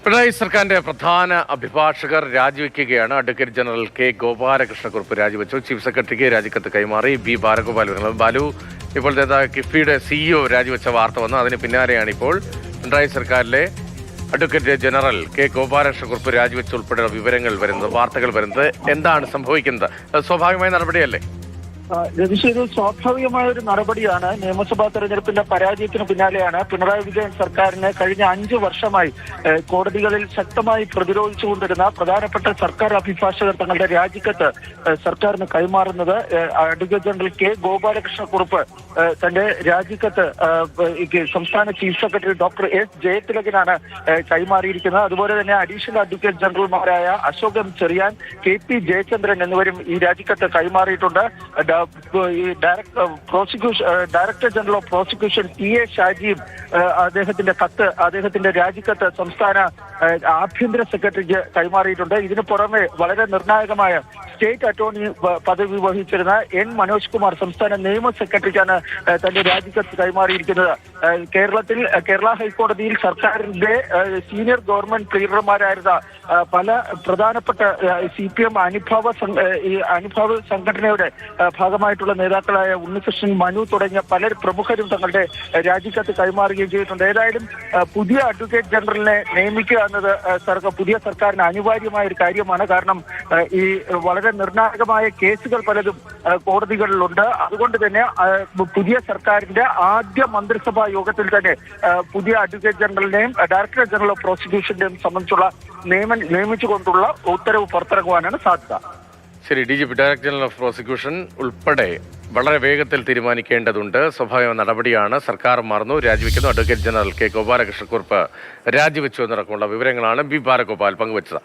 പിണറായി സർക്കാരിന്റെ പ്രധാന അഭിഭാഷകർ രാജിവെക്കുകയാണ്. അഡ്വക്കേറ്റ് ജനറൽ കെ ഗോപാലകൃഷ്ണക്കുറുപ്പ് രാജിവെച്ചു. ചീഫ് സെക്രട്ടറിക്ക് രാജിക്കത്ത് കൈമാറി. ബി ബാലഗോപാൽ വരുന്നത്. ബാലു, ഇപ്പോഴത്തെ കിഫ്ബിയുടെ CEO രാജിവെച്ച വാർത്ത വന്നു. അതിന് പിന്നാലെയാണ് ഇപ്പോൾ പിണറായി സർക്കാരിലെ അഡ്വക്കേറ്റ് ജനറൽ കെ ഗോപാലകൃഷ്ണക്കുറുപ്പ് രാജിവെച്ച ഉൾപ്പെടെയുള്ള വിവരങ്ങൾ വരുന്നത്, വാർത്തകൾ വരുന്നത്. എന്താണ് സംഭവിക്കുന്നത്? സ്വാഭാവികമായ നടപടിയല്ലേ? രതീഷ്, ഇത് സ്വാഭാവികമായ ഒരു നടപടിയാണ്. നിയമസഭാ തെരഞ്ഞെടുപ്പിന്റെ പരാജയത്തിന് പിന്നാലെയാണ് പിണറായി വിജയൻ സർക്കാരിന് കഴിഞ്ഞ 5 വർഷമായി കോടതികളിൽ ശക്തമായി പ്രതിരോധിച്ചുകൊണ്ടിരുന്ന പ്രധാനപ്പെട്ട സർക്കാർ അഭിഭാഷകർ തങ്ങളുടെ രാജിക്കത്ത് സർക്കാരിന് കൈമാറുന്നത്. അഡ്വക്കേറ്റ് ജനറൽ കെ ഗോപാലകൃഷ്ണക്കുറുപ്പ് തന്റെ രാജിക്കത്ത് സംസ്ഥാന ചീഫ് സെക്രട്ടറി ഡോക്ടർ എസ് ജയതിലകനാണ് കൈമാറിയിരിക്കുന്നത്. അതുപോലെ തന്നെ അഡീഷണൽ അഡ്വക്കേറ്റ് ജനറൽമാരായ അശോക് എം ചെറിയാൻ, KP ജയചന്ദ്രൻ എന്നിവരും ഈ രാജിക്കത്ത് കൈമാറിയിട്ടുണ്ട്. Director general of prosecution TA ഷാജിയും അദ്ദേഹത്തിന്റെ രാജിക്കത്ത് സംസ്ഥാന ആഭ്യന്തര സെക്രട്ടറിക്ക് കൈമാറിയിട്ടുണ്ട്. ഇതിനു പുറമെ വളരെ നിർണായകമായ സ്റ്റേറ്റ് അറ്റോർണി പദവി വഹിച്ചിരുന്ന N മനോജ് കുമാർ സംസ്ഥാന നിയമ സെക്രട്ടറിക്കാണ് തന്റെ രാജിക്കത്ത് കൈമാറിയിരിക്കുന്നത്. കേരള ഹൈക്കോടതിയിൽ സർക്കാരിന്റെ സീനിയർ ഗവൺമെന്റ് ലീഡർമാരായിരുന്ന പല പ്രധാനപ്പെട്ട CPM അനുഭവ സംഘടനയുടെ ഭാഗമായിട്ടുള്ള നേതാക്കളായ ഉണ്ണികൃഷ്ണൻ, മനു തുടങ്ങിയ പല പ്രമുഖരും തങ്ങളുടെ രാജിക്കത്ത് കൈമാറുകയും ചെയ്തിട്ടുണ്ട്. ഏതായാലും പുതിയ അഡ്വക്കേറ്റ് ജനറലിനെ നിയമിക്കുക എന്നത് പുതിയ സർക്കാരിന് അനിവാര്യമായ ഒരു കാര്യമാണ്. കാരണം ഈ വളരെ നിർണായകമായ കേസുകൾ പലതും കോടതികളിലുണ്ട്. അതുകൊണ്ട് തന്നെ പുതിയ സർക്കാരിന്റെ ആദ്യ മന്ത്രിസഭാ യോഗത്തിൽ തന്നെ പുതിയ അഡ്വക്കേറ്റ് ജനറലിനെയും ഡയറക്ടർ ജനറൽ ഓഫ് പ്രോസിക്യൂഷന്റെയും സംബന്ധിച്ചുള്ള നിയമിച്ചുകൊണ്ടുള്ള ഉത്തരവ് പുറത്തിറങ്ങുവാനാണ് സാധ്യത. ശരി, DGP director general of prosecution ഉൾപ്പെടെ വളരെ വേഗത്തിൽ തീരുമാനിക്കേണ്ടതുണ്ട്. സ്വാഭാവിക നടപടിയാണ്. സർക്കാർ മാറുന്നു, രാജിവെക്കുന്നു. അഡ്വക്കേറ്റ് ജനറൽ കെ ഗോപാലകൃഷ്ണക്കുറുപ്പ് രാജിവെച്ചു എന്നടക്കമുള്ള വിവരങ്ങളാണ് ബി ബാലഗോപാൽ പങ്കുവച്ചത്.